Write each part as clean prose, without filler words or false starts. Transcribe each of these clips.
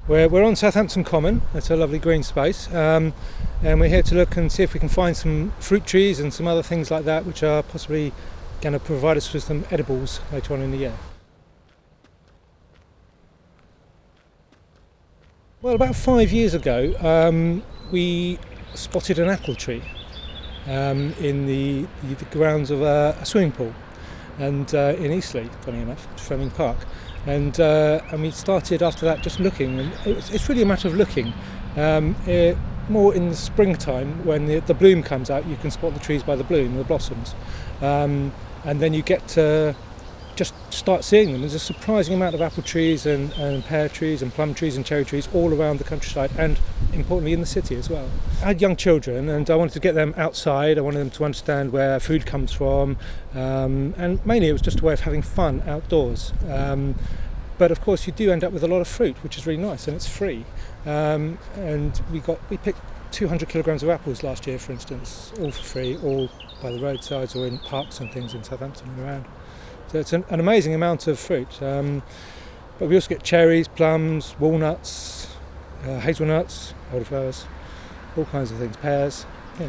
We're on Southampton Common. It's a lovely green space, and we're here to look and see if we can find some fruit trees and some other things like that which are possibly going to provide us with some edibles later on in the year. Well, about 5 years ago we spotted an apple tree in the grounds of a swimming pool, and in Eastleigh, funny enough, Fleming Park. And we started after that just looking, and it's really a matter of looking. More in the springtime, when the bloom comes out, you can spot the trees by the bloom, the blossoms, and then you get to just start seeing them. There's a surprising amount of apple trees and pear trees and plum trees and cherry trees all around the countryside, and importantly in the city as well. I had young children and I wanted to get them outside. I wanted them to understand where food comes from, and mainly it was just a way of having fun outdoors. But of course you do end up with a lot of fruit, which is really nice, and it's free. And we picked 200 kilograms of apples last year, for instance, all for free, all by the roadsides or in parks and things in Southampton and around. So it's an amazing amount of fruit. But we also get cherries, plums, walnuts, hazelnuts, elderflowers, all kinds of things, pears. Yeah.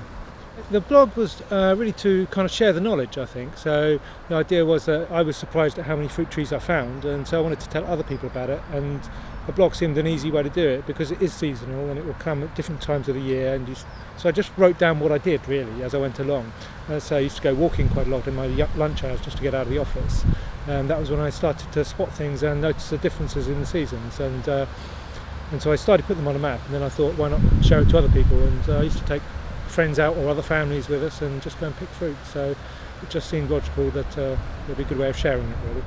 The blog was really to kind of share the knowledge, I think. So the idea was that I was surprised at how many fruit trees I found, and so I wanted to tell other people about it. And the blog seemed an easy way to do it because it is seasonal and it will come at different times of the year. So I just wrote down what I did really as I went along. So I used to go walking quite a lot in my lunch hours just to get out of the office. And that was when I started to spot things and notice the differences in the seasons. And so I started putting them on a map, and then I thought, why not show it to other people? And I used to take friends out or other families with us and just go and pick fruit. So it just seemed logical that it would be a good way of sharing it, really.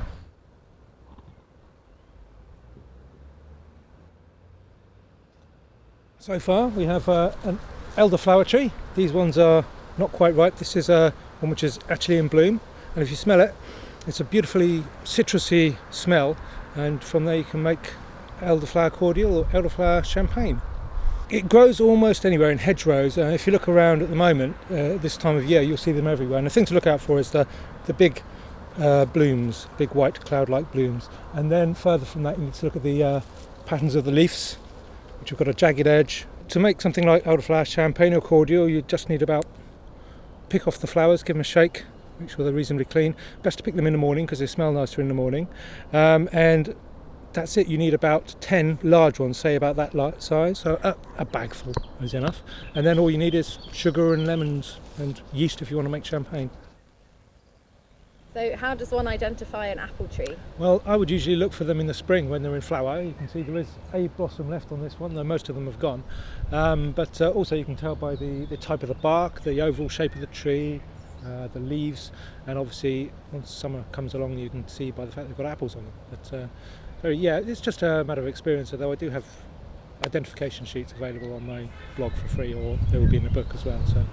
So far we have an elderflower tree. These ones are not quite ripe. This is one which is actually in bloom, and if you smell it, it's a beautifully citrusy smell, and from there you can make elderflower cordial or elderflower champagne. It grows almost anywhere in hedgerows. If you look around at the moment, this time of year, you'll see them everywhere. And the thing to look out for is the big blooms, big white cloud-like blooms. And then further from that, you need to look at the patterns of the leaves, which have got a jagged edge. To make something like elderflower champagne or cordial, you just need pick off the flowers, give them a shake, make sure they're reasonably clean. Best to pick them in the morning because they smell nicer in the morning. And that's it. You need about 10 large ones, say about that size, so a bagful is enough. And then all you need is sugar and lemons and yeast if you want to make champagne. So how does one identify an apple tree? Well, I would usually look for them in the spring when they're in flower. You can see there is a blossom left on this one, though most of them have gone. But also you can tell by the type of the bark, the overall shape of the tree, the leaves, and obviously once summer comes along you can see by the fact they've got apples on them. But it's just a matter of experience, although I do have identification sheets available on my blog for free, or they will be in the book as well. So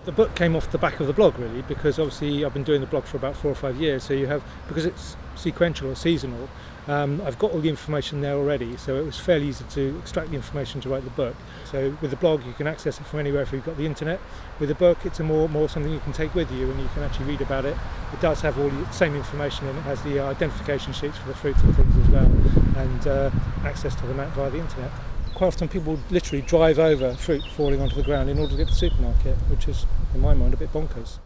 the book came off the back of the blog really, because obviously I've been doing the blog for about 4 or 5 years, so because it's sequential or seasonal, I've got all the information there already, so it was fairly easy to extract the information to write the book. So with the blog you can access it from anywhere if you've got the internet. With the book it's more something you can take with you and you can actually read about it. It does have all the same information, and it has the identification sheets for the fruits and things as well, and access to the map via the internet. Quite often people literally drive over fruit falling onto the ground in order to get to the supermarket, which is, in my mind, a bit bonkers.